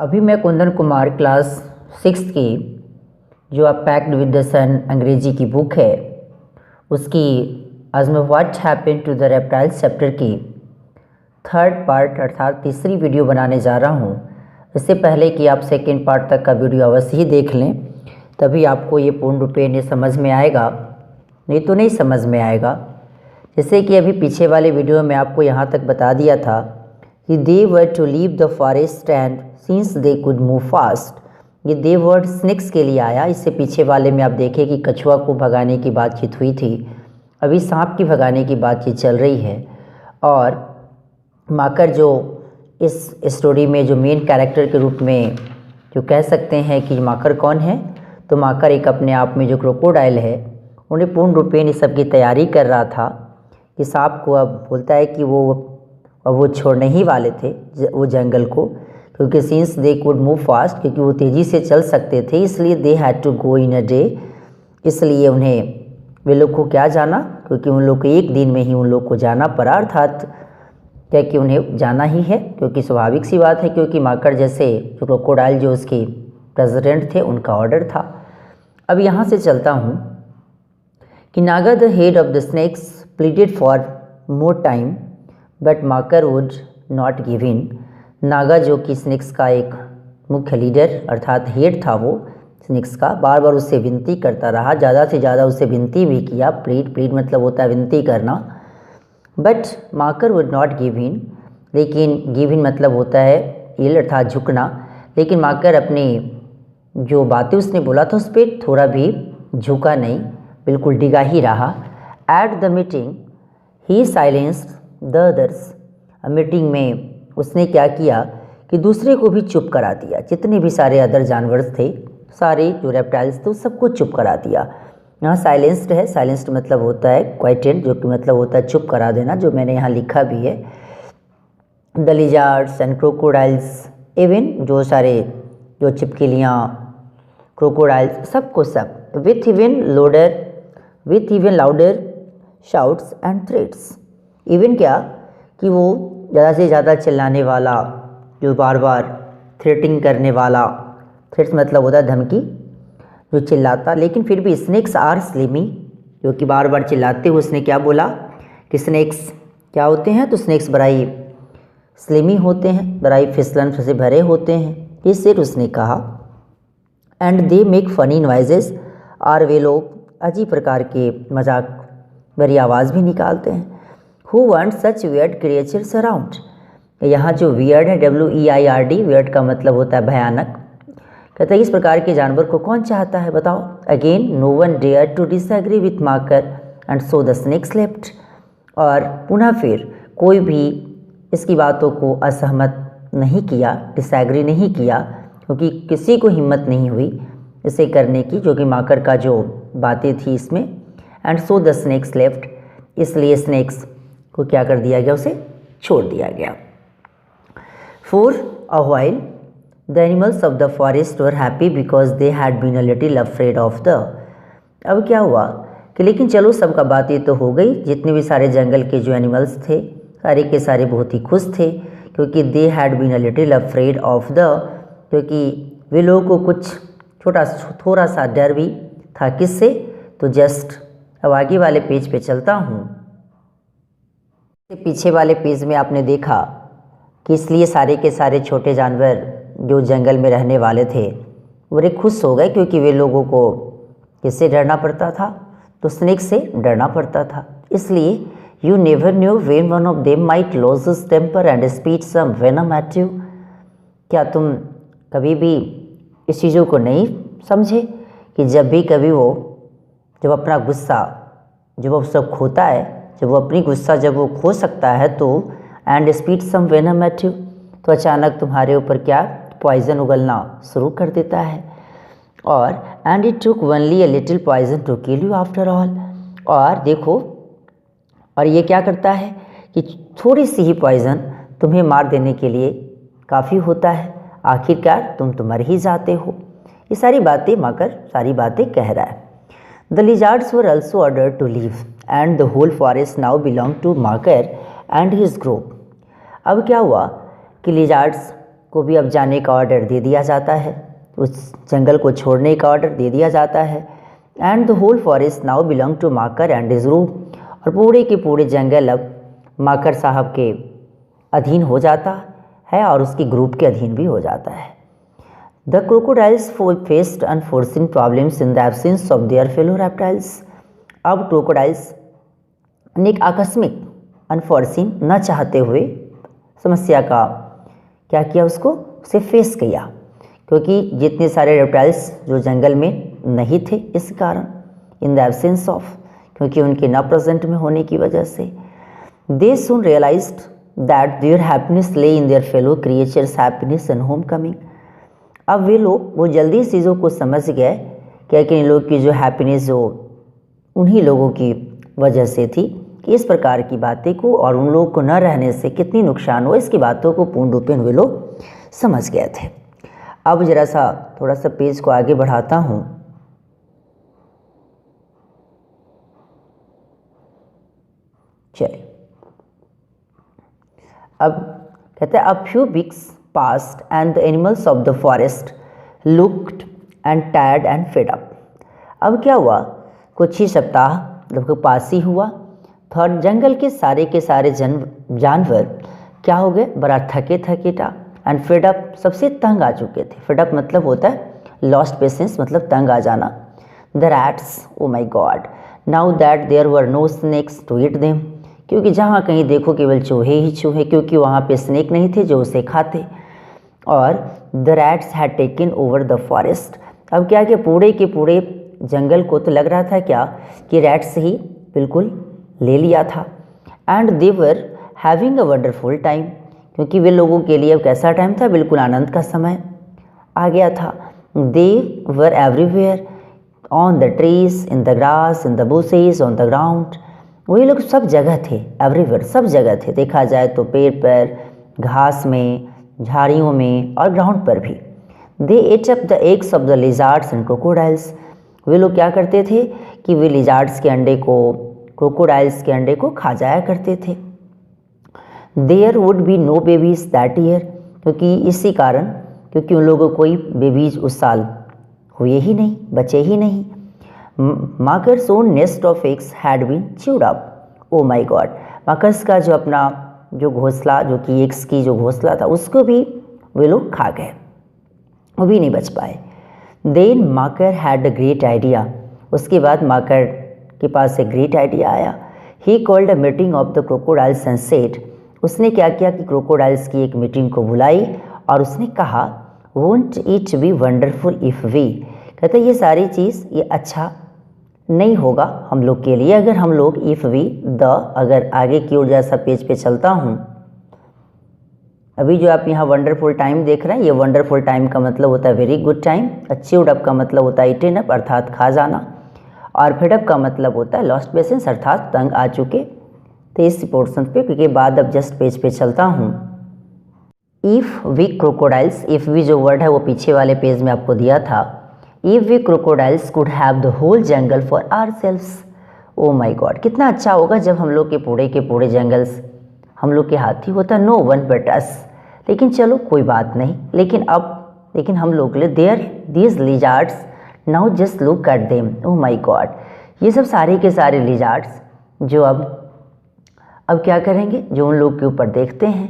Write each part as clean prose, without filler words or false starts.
अभी मैं कुंदन कुमार क्लास 6 की जो आप पैक्ड विद द सन अंग्रेजी की बुक है उसकी आज मैं what happened to the reptiles chapter की थर्ड पार्ट अर्थात तीसरी वीडियो बनाने जा रहा हूँ। इससे पहले कि आप सेकेंड पार्ट तक का वीडियो अवश्य ही देख लें, तभी आपको ये पूर्ण रूपेण ये समझ में आएगा, नहीं तो नहीं समझ में आएगा। जैसे कि अभी पीछे वाले वीडियो में आपको यहाँ तक बता दिया था कि they were to leave the forest and since they could move fast. ये दे वर्ड स्नेक्स के लिए आया। इससे पीछे वाले में आप देखें कि कछुआ को भगाने की बातचीत हुई थी, अभी सांप की भगाने की बातचीत चल रही है। और माकर जो इस स्टोरी में जो मेन कैरेक्टर के रूप में जो कह सकते हैं कि माकर कौन है, तो माकर एक अपने आप में जो क्रोकोडाइल है, उन्हें पूर्ण रूपेण इस सब की तैयारी कर रहा था कि सांप को अब बोलता है कि वो छोड़ने ही वाले थे वो जंगल को, क्योंकि since they could move fast, क्योंकि वो तेज़ी से चल सकते थे, इसलिए they had to go in a day. इसलिए उन्हें वे लोग को क्या जाना, क्योंकि उन लोग को एक दिन में ही उन लोग को जाना पड़ा, अर्थात क्या कि उन्हें जाना ही है, क्योंकि स्वाभाविक सी बात है, क्योंकि माकर जैसे जो क्रोकोडाइल जो उसके प्रेसिडेंट थे उनका ऑर्डर था। अब यहाँ से चलता हूँ कि Naga the head of the snakes pleaded for more time but Makar would not give in. Naga जो कि स्नेक्स का एक मुख्य लीडर अर्थात हेड था, वो स्नेक्स का बार बार उससे विनती करता रहा, ज़्यादा से ज़्यादा उससे विनती भी किया। प्लीड मतलब होता है विनती करना। But Makar would not give in, लेकिन गिव इन मतलब होता है इल अर्थात झुकना। लेकिन माकर अपनी जो बातें उसने बोला था उस पर थोड़ा भी झुका नहीं, बिल्कुल डिगा ही रहा। At the meeting he silenced the others. Meeting में उसने क्या किया कि दूसरे को भी चुप करा दिया। जितने भी सारे अदर जानवर थे, सारे जो रेप्टाइल्स थे, सबको चुप करा दिया। यहाँ साइलेंस्ड है, साइलेंस्ड मतलब होता है क्वाइटेंट, जो कि मतलब होता है चुप करा देना, जो मैंने यहाँ लिखा भी है। The lizards and crocodiles, even जो सारे जो चिपकलियाँ, क्रोकोडाइल्स, सबको सब with even louder shouts and threats. Even क्या कि वो ज़्यादा से ज़्यादा चिल्लाने वाला, जो बार बार थ्रेटिंग करने वाला, थ्रेट्स मतलब होता है धमकी, जो चिल्लाता। लेकिन फिर भी स्नेक्स आर स्लिमी, जो कि बार बार चिल्लाते हुए उसने क्या बोला कि स्नेक्स क्या होते हैं, तो स्नेक्स बड़ाई स्लिमी होते हैं, बड़ाई फिसलन से भरे होते हैं, इससे उसने कहा। And they make funny noises, और वे लोग अजीब प्रकार के मजाक भरी आवाज़ भी निकालते हैं। Who wants such weird creatures around? यहाँ जो वियर्ड है WEIRD, वियर्ड का मतलब होता है भयानक। कहता है इस प्रकार के जानवर को कौन चाहता है बताओ। Again no one dare to disagree with Makar and so the snake slept. और पुनः फिर कोई भी इसकी बातों को असहमत नहीं किया, डिसएग्री नहीं किया, क्योंकि किसी को हिम्मत नहीं हुई इसे करने की, जो कि माकर का जो बातें थी इसमें। And so the snake slept, इसलिए स्नेक्स को क्या कर दिया गया, उसे छोड़ दिया गया। For a while the animals of the forest were happy because they had been a little afraid of the. अब क्या हुआ कि लेकिन चलो सबका बातें तो हो गई, जितने भी सारे जंगल के जो एनिमल्स थे सारे के सारे बहुत ही खुश थे, क्योंकि they had been a little afraid of the, क्योंकि वे लोगों को कुछ थोड़ा सा डर भी था। किससे, तो जस्ट अब आगे वाले पेज पे चलता हूँ। पीछे वाले पेज में आपने देखा कि इसलिए सारे के सारे छोटे जानवर जो जंगल में रहने वाले थे बड़े खुश हो गए, क्योंकि वे लोगों को किससे डरना पड़ता था, तो स्नेक से डरना पड़ता था। इसलिए you never knew when one of them might lose his temper and speech some venom at you. क्या तुम कभी भी इस चीज़ों को नहीं समझे कि जब भी कभी वो जब अपना गुस्सा जब वो सब खोता है, जब वो अपनी गुस्सा जब वो खो सकता है, तो and speed some venom at you, तो अचानक तुम्हारे ऊपर क्या पॉइजन उगलना शुरू कर देता है। और and it took only a little poison to kill you after all. और देखो, और ये क्या करता है कि थोड़ी सी ही पॉइजन तुम्हें मार देने के लिए काफ़ी होता है, आखिरकार तुम तो मर ही जाते हो। ये सारी बातें माकर सारी बातें कह रहा है। The lizards were also ordered to leave and the whole forest now belonged to Marker and his group. अब क्या हुआ कि लिजार्ड्स को भी अब जाने का ऑर्डर दे दिया जाता है, उस जंगल को छोड़ने का ऑर्डर दे दिया जाता है। And the whole forest now belong to Makar and his group, और पूरे के पूरे जंगल अब माकर साहब के अधीन हो जाता है और उसकी ग्रुप के अधीन भी हो जाता है। The crocodiles faced unforeseen problems in the absence of their fellow reptiles. अब क्रोकोडाइल्स ने एक आकस्मिक, अनफोर्सिन, न चाहते हुए समस्या का क्या किया, उसे फेस किया, क्योंकि जितने सारे रेप्टाइल्स जो जंगल में नहीं थे इस कारण, इन द एब्सेंस ऑफ, क्योंकि उनके न प्रेजेंट में होने की वजह से। दे सून रियलाइज्ड दैट देयर हैप्पीनेस ले in their fellow creatures happiness and home coming. अब वे लोग वो जल्दी चीज़ों को समझ गए कि इन लोग की जो हैप्पीनेस जो उन्हीं लोगों की वजह से थी, कि इस प्रकार की बातें को और उन लोगों को न रहने से कितनी नुकसान हो, इसकी बातों को पूर्ण रूप में वे लोग समझ गए थे। अब जरा सा थोड़ा सा पेज को आगे बढ़ाता हूँ। चलिए, अब कहते हैं, a few weeks past and the animals of the forest looked and tired and fed up. अब क्या हुआ, कुछ ही सप्ताह लगभग पास ही हुआ, थर्ड जंगल के सारे जानवर क्या हो गए, बड़ा थके थकेटा, एंड फेड अप, सबसे तंग आ चुके थे। फेड अप मतलब होता है लॉस्ट पेशेंस, मतलब तंग आ जाना। The rats, oh my god, now that there were no snakes to eat them, क्योंकि जहाँ कहीं देखो केवल चूहे ही चूहे, क्योंकि वहाँ पे स्नेक नहीं थे जो उसे खाते। और the rats had taken over the forest. अब क्या कि पूरे के पूरे जंगल को तो लग रहा था क्या कि रैट्स ही बिल्कुल ले लिया था। And they were having a wonderful time, क्योंकि वे लोगों के लिए अब कैसा टाइम था, बिल्कुल आनंद का समय आ गया था। They were everywhere, on the trees, in the grass, in the bushes, on the ground. वही लोग सब जगह थे, एवरीवेयर, सब जगह थे, देखा जाए तो पेड़ पर, घास में, झाड़ियों में और ग्राउंड पर भी। They ate up the eggs of the lizards and crocodiles. वे लोग क्या करते थे कि वे लिजार्ड्स के अंडे को, क्रोकोडाइल्स के अंडे को खा जाया करते थे। There would be no babies that year, क्योंकि इसी कारण, क्योंकि उन लोगों को कोई बेबीज उस साल हुए ही नहीं, बचे ही नहीं। Marcus own nest of eggs had been chewed up. Oh my god, Marcus का जो अपना जो घोंसला, जो कि एग्स की जो घोंसला था, उसको भी वे लोग खा गए, वो भी नहीं बच पाए। Then Makar had a great idea. उसके बाद माकर के पास एक ग्रेट आइडिया आया। He called a meeting of the crocodiles and said, उसने क्या किया कि क्रोकोडाइल्स की एक मीटिंग को बुलाई और उसने कहा, won't it be wonderful if we, कहते ये सारी चीज़, ये अच्छा नहीं होगा हम लोग के लिए अगर हम लोग इफ़ वी द, अगर आगे की ओर जैसा पेज पे चलता हूँ, अभी जो आप यहाँ वंडरफुल टाइम देख रहे हैं, ये वंडरफुल टाइम का मतलब होता है very good time. Chewed up का मतलब होता है ईटन अप, अर्थात खा जाना। और फेड अप का मतलब होता है लॉस्ट पेशेंस, अर्थात तंग आ चुके। तो इस पोर्शन पे, क्योंकि बाद अब जस्ट पेज पे चलता हूँ। If we crocodiles, if we जो वर्ड है वो पीछे वाले पेज में आपको दिया था। If we crocodiles could have the whole jungle for ourselves. Oh my god, कितना अच्छा होगा जब हम लोग के पूरे जंगल्स हम लोग के हाथी होता, नो वन बट अस। लेकिन चलो कोई बात नहीं, लेकिन हम लोग ले there these lizards now just look at them. Oh my god, ये सब सारे के सारे लिजार्ड्स जो अब क्या करेंगे, जो उन लोग के ऊपर देखते हैं।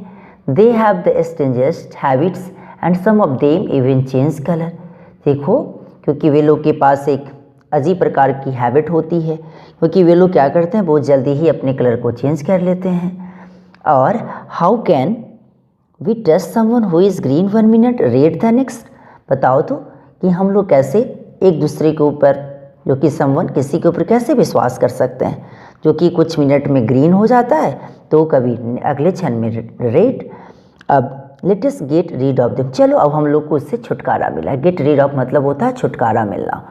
They have the strangest habits and some of them even change colour. देखो, क्योंकि वे लोग के पास एक अजीब प्रकार की हैबिट होती है, क्योंकि वे लोग क्या करते हैं, बहुत जल्दी ही अपने कलर को चेंज कर लेते हैं। और how can we trust someone who is green one minute red the next. बताओ तो कि हम लोग कैसे एक दूसरे के ऊपर, जो कि समवन, किसी के ऊपर कैसे विश्वास कर सकते हैं, जो कि कुछ मिनट में ग्रीन हो जाता है तो कभी अगले क्षण में रेड। अब let us get rid of them, चलो अब हम लोग को उससे छुटकारा मिला। गेट रीड ऑफ मतलब होता है छुटकारा मिलना।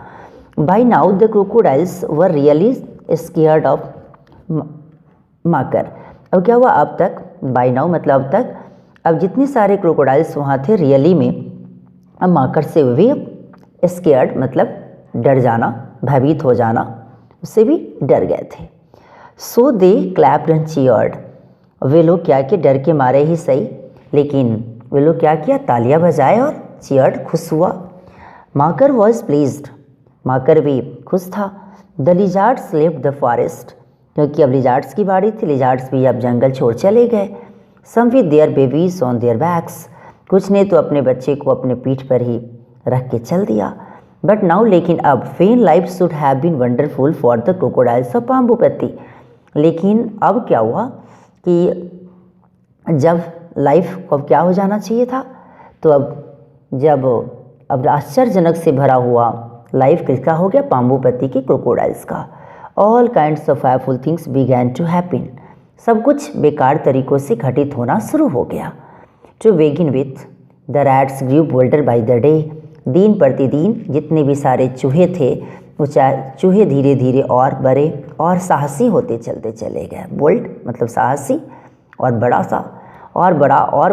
By now the crocodiles were really scared of Makar. अब क्या हुआ, अब तक, बाई नाउ मतलब अब तक, अब जितने सारे क्रोकोडाइल्स वहाँ थे रियली में, अब माकर से भी स्केयर्ड मतलब डर जाना, भयभीत हो जाना, उससे भी डर गए थे। सो दे क्लैप्ड एंड चीयर्ड, वे लोग क्या कि डर के मारे ही सही, लेकिन वे लोग क्या किया, तालियां बजाए और चीयर्ड, खुश हुआ। माकर वॉज प्लीज्ड, माकर भी खुश था। The lizards left the forest, क्योंकि अब लिजार्ड्स की बारी थी, लिजार्ड्स भी अब जंगल छोड़ चले गए। Some with their babies on their backs, कुछ ने तो अपने बच्चे को अपने पीठ पर ही रख के चल दिया। बट नाउ, लेकिन अब, then life should have been wonderful for the crocodiles of Pambupati, लेकिन अब क्या हुआ कि जब लाइफ को अब क्या हो जाना चाहिए था, तो अब आश्चर्यजनक से भरा हुआ लाइफ किसका हो गया, पाम्बुपति की क्रोकोडाइल्स का। All kinds of hateful things began to happen, सब कुछ बेकार तरीक़ों से घटित होना शुरू हो गया। To begin with, the rats grew bolder by the day, दिन प्रतिदिन जितने भी सारे चूहे थे वो चूहे धीरे धीरे और बड़े और साहसी होते चलते चले गए। बोल्ड मतलब साहसी, और बड़ा सा, और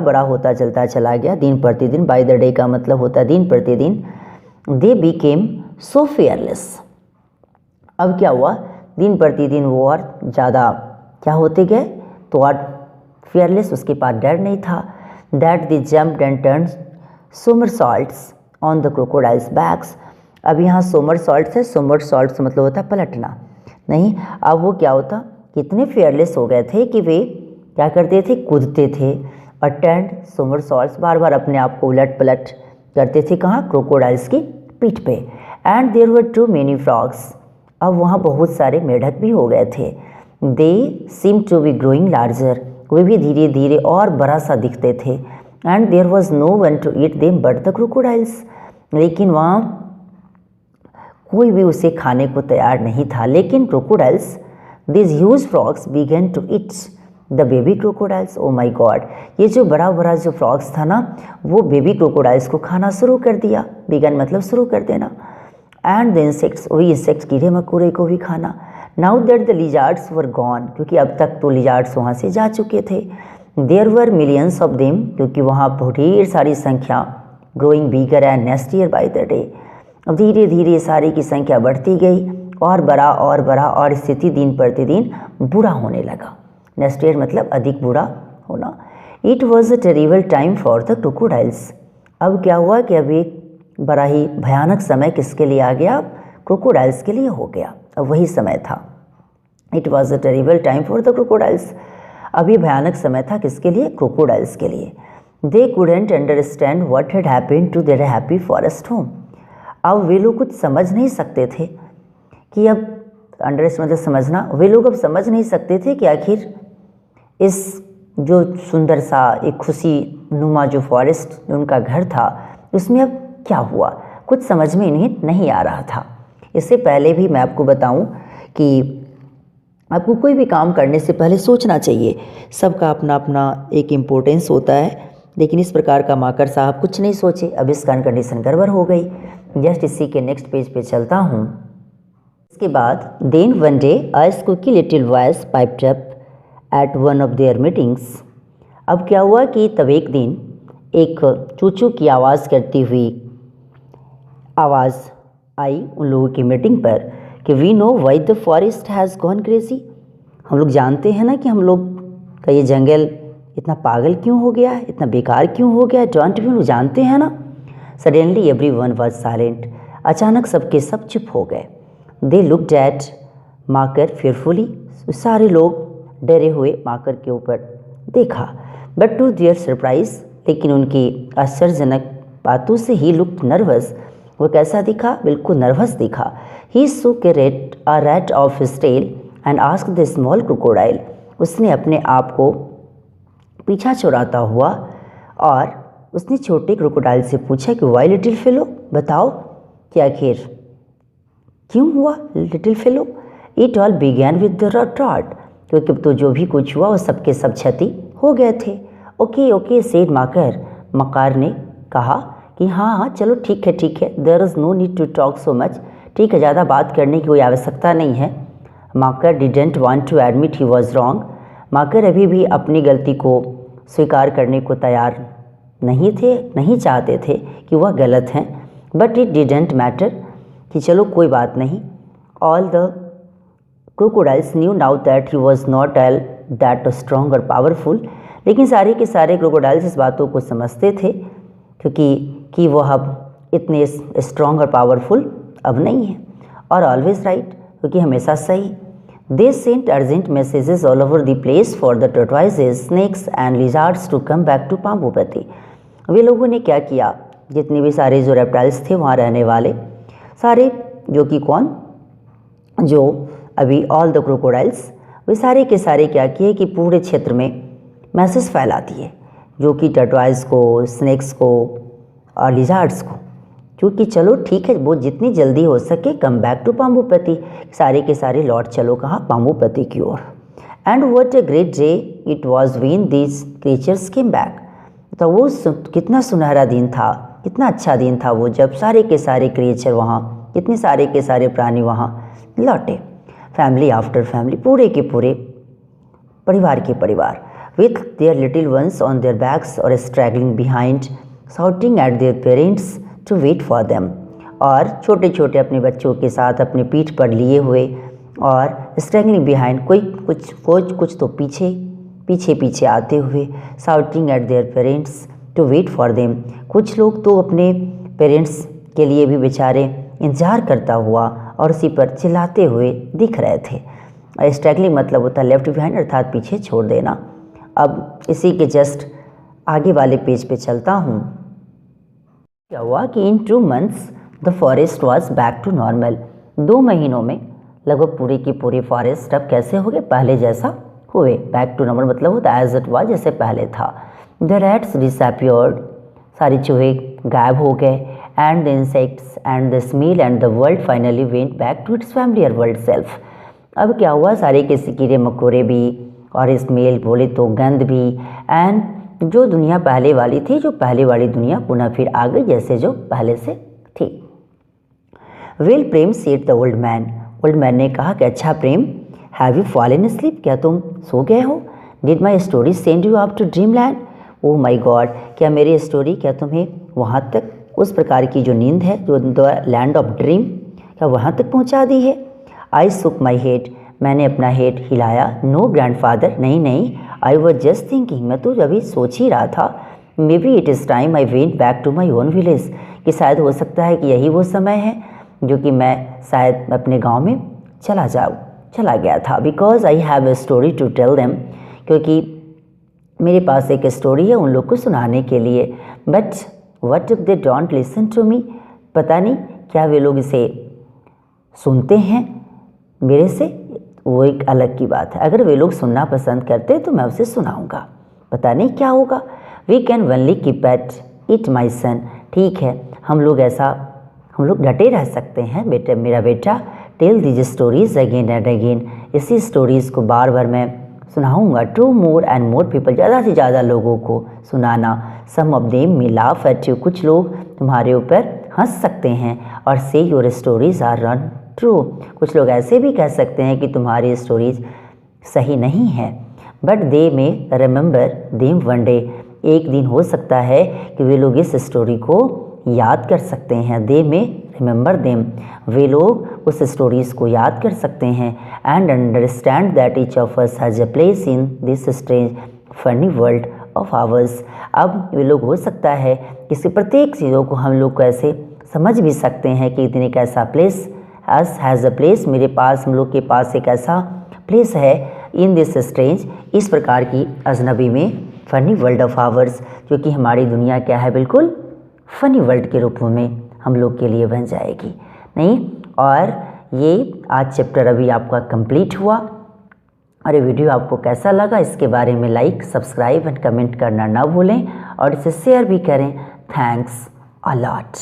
बड़ा होता चलता चला गया दिन प्रतिदिन। बाय द डे का मतलब होता है दिन प्रतिदिन। दे बिकेम सो फेयरलेस, अब क्या हुआ, दिन प्रतिदिन वो और ज़्यादा क्या होते गए, तो और फेयरलेस, उसके पास डर नहीं था। That they jumped and turned somersaults on the crocodiles backs, अब यहाँ सोमरसॉल्ट्स है, सोमरसॉल्ट्स मतलब होता है पलटना, नहीं, अब वो क्या होता, कितने फेयरलेस हो गए थे कि वे क्या करते थे, कूदते थे। और टर्न्ड सोमरसॉल्ट्स, बार बार अपने आप को उलट पलट करते थे, कहाँ, क्रोकोडाइल्स की पीठ पे। And there were too many frogs, अब वहाँ बहुत सारे मेढक भी हो गए थे। They seem to be growing larger, वे भी धीरे धीरे और बड़ा सा दिखते थे। And there was no one to eat them but the crocodiles, लेकिन वहाँ कोई भी उसे खाने को तैयार नहीं था। लेकिन crocodiles, this huge frogs began to eat the baby crocodiles. Oh my god, ये जो बड़ा जो फ्रॉग्स था ना, वो बेबी क्रोकोडाइल्स को खाना शुरू कर दिया। बिगन मतलब शुरू कर देना। एंड द इंसेक्ट्स, वही इंसेक्ट्स, कीड़े मकोड़े को भी खाना। Now that the lizards were gone, क्योंकि अब तक तो लिजार्ड्स वहाँ से जा चुके थे। There were millions of them, क्योंकि वहाँ ढेर सारी संख्या, growing bigger and nastier by the day, अब धीरे धीरे सारी की संख्या बढ़ती गई और बड़ा और स्थिति दिन प्रतिदिन बुरा होने लगा। नेस्टियर मतलब अधिक बुरा होना। It was a terrible time for the crocodiles, अब क्या हुआ कि अब एक बड़ा ही भयानक समय किसके लिए आ गया, क्रोकोडाइल्स के लिए हो गया। अब वही समय था, it was a terrible time for the crocodiles, अभी भयानक समय था किसके लिए, क्रोकोडाइल्स के लिए। They couldn't understand what had happened to their happy forest home, अब वे लोग कुछ समझ नहीं सकते थे कि अब, अंडरस्टैंड मतलब समझना, वे लोग अब समझ नहीं सकते थे कि आखिर इस जो सुंदर सा एक खुशी नुमा जो फॉरेस्ट उनका घर था, उसमें अब क्या हुआ, कुछ समझ में इन्हें नहीं आ रहा था। इससे पहले भी मैं आपको बताऊं कि आपको कोई भी काम करने से पहले सोचना चाहिए, सबका अपना अपना एक इम्पोर्टेंस होता है, लेकिन इस प्रकार का माकर साहब कुछ नहीं सोचे, अब इसका कंडीशन गड़बड़ हो गई। जस्ट इसी के नेक्स्ट पेज पे चलता हूँ। इसके बाद, then one day a squeaky little voice piped up at one of their meetings, अब क्या हुआ कि तब एक दिन एक चूचू की आवाज़ करती हुई आवाज़ आई उन लोगों की मीटिंग पर कि we know why the forest has gone crazy, हम लोग जानते हैं ना कि हम लोग का ये जंगल इतना पागल क्यों हो गया है, इतना बेकार क्यों हो गया है, डोंट वी नो, जानते हैं ना। Suddenly every one was silent, अचानक सबके सब चुप हो गए। दे लुक्ड एट माकर फेयरफुली, सारे लोग डरे हुए माकर के ऊपर देखा। बट टू देयर सरप्राइज, लेकिन उनकी आश्चर्यजनक बातों से ही लुक्ड नर्वस, वो कैसा दिखा, बिल्कुल नर्वस दिखा। ही shook a rat off his tail and asked the small crocodile, उसने अपने आप को पीछा छुड़ाता हुआ और उसने छोटे क्रोकोडाइल से पूछा कि वाई लिटिल फेलो, बताओ कि आखिर क्यों हुआ little fellow. It all began with the rot, क्योंकि तो जो भी कुछ हुआ वो सबके सब क्षति हो गए थे। ओके सेड माकर, मकार ने कहा कि हाँ चलो ठीक है, there is no need to talk so much, ठीक है, ज़्यादा बात करने की कोई आवश्यकता नहीं है। Makar didn't want to admit he was wrong, Makar अभी भी अपनी गलती को स्वीकार करने को तैयार नहीं चाहते थे कि वह गलत हैं। बट इट डिडेंट मैटर, कि चलो कोई बात नहीं। All the crocodiles new now that he was naught L that strong और पावरफुल, लेकिन सारे के सारे क्रोकोडाइल्स इस बातों को समझते थे क्योंकि वो अब इतने स्ट्रॉन्ग और पावरफुल अब नहीं है, और ऑलवेज राइट, क्योंकि हमेशा सही। They sent urgent messages all over the place for the tortoises, snakes and lizards to come back to Pambupati. वे लोगों ने क्या किया, जितने भी सारे जो रेप्टाइल्स थे वहाँ रहने वाले सारे, जो कि कौन, जो अभी ऑल द क्रोकोडाइल्स, वे सारे के सारे क्या किए कि पूरे क्षेत्र में मैसेज फैला दिए, जो कि टर्टवाइज को, स्नेक्स को और लिजार्ड्स को, क्योंकि चलो ठीक है, वो जितनी जल्दी हो सके कम बैक टू पाम्बुपति, सारे के सारे लौट चलो कहाँ, पाम्बुपति की ओर। And what a great day it was when these creatures came back. तो वो कितना सुनहरा दिन था, कितना अच्छा दिन था वो, जब सारे के सारे क्रिएचर वहाँ, कितने सारे के सारे प्राणी वहाँ लौटे। फैमिली आफ्टर फैमिली, पूरे के पूरे परिवार के परिवार, with their little ones on their backs or straggling behind, shouting at their parents to wait for them। और छोटे छोटे अपने बच्चों के साथ अपने पीठ पर लिए हुए और स्ट्रैगलिंग बिहाइंड, कोई कुछ तो पीछे आते हुए, shouting at their parents to wait for them। कुछ लोग तो अपने पेरेंट्स के लिए भी बेचारे इंतज़ार करता हुआ और उसी पर चिल्लाते हुए दिख रहे थे। स्ट्रैगलिंग मतलब होता है लेफ्ट बिहाइंड, अर्थात पीछे छोड़ देना। अब इसी के जस्ट आगे वाले पेज पे चलता हूँ। क्या हुआ कि in 2 months the forest was back to normal. 2 महीनों में लगभग पूरे की पूरी फॉरेस्ट अब कैसे हो गए, पहले जैसा हुए। बैक टू नॉर्मल मतलब होता है एज इट वाज, जैसे पहले था। द रैट्स डिसअपियर्ड, सारे चूहे गायब हो गए। And the insects and the smell and the world finally went back to its familiar world self. अब क्या हुआ, सारे के कीड़े मकोड़े भी और स्मेल बोले तो गंध भी, एंड जो दुनिया पहले वाली थी, जो पहले वाली दुनिया पुनः फिर आ गई जैसे जो पहले से थी। Well Prem said the old man, old man ने कहा कि अच्छा Prem, have you fallen sleep, क्या तुम सो गए हो। Did my story send you up to dreamland, oh my god, क्या मेरी स्टोरी, क्या तुम्हें वहाँ तक, उस प्रकार की जो नींद है, जो द लैंड ऑफ ड्रीम, क्या वहाँ तक पहुँचा दी है। आई सुक माई हेड, मैंने अपना हेड हिलाया। नो ग्रैंडफादर, नहीं, आई वॉज जस्ट थिंकिंग, मैं तो अभी सोच ही रहा था। Maybe it is time I went back to my own village, कि शायद हो सकता है कि यही वो समय है जो कि मैं शायद अपने गांव में चला गया था। Because I have a story to tell them, क्योंकि मेरे पास एक स्टोरी है उन लोग को सुनाने के लिए। But what if they don't listen to me, पता नहीं क्या वे लोग इसे सुनते हैं मेरे से, वो एक अलग की बात है। अगर वे लोग सुनना पसंद करते तो मैं उसे सुनाऊंगा, पता नहीं क्या होगा। We can only keep at it my son, ठीक है, हम लोग डटे रह सकते हैं बेटे, मेरा बेटा। Tell these stories again and again, इसी स्टोरीज़ को बार बार मैं सुनाऊंगा। To more and more people, ज़्यादा से ज़्यादा लोगों को सुनाना। Some of them may laugh at you, कुछ लोग तुम्हारे ऊपर हंस सकते हैं। और say your stories are untrue, कुछ लोग ऐसे भी कह सकते हैं कि तुम्हारी स्टोरीज सही नहीं है। बट दे में रिमेंबर देम वन डे, एक दिन हो सकता है कि वे लोग इस स्टोरी को याद कर सकते हैं। दे में रिमेंबर देम, वे लोग उस स्टोरीज़ को याद कर सकते हैं। And understand that each of us has a place in this strange funny world of hours. अब वे लोग हो सकता है किसी प्रत्येक चीज़ों को हम लोग को ऐसे समझ भी सकते हैं कि इतने एक ऐसा place, us has a place, मेरे पास, हम लोग के पास एक ऐसा प्लेस है इन दिस स्ट्रेंज, इस प्रकार की अजनबी में फ़नी वर्ल्ड ऑफ आवर्स, जो कि हमारी दुनिया क्या है, बिल्कुल फ़नी वर्ल्ड के रूप में हम लोग के लिए बन जाएगी नहीं। और ये आज चैप्टर अभी आपका कंप्लीट हुआ। और ये वीडियो आपको कैसा लगा इसके बारे में लाइक, सब्सक्राइब एंड कमेंट करना ना भूलें और इसे शेयर भी करें। Thanks a lot.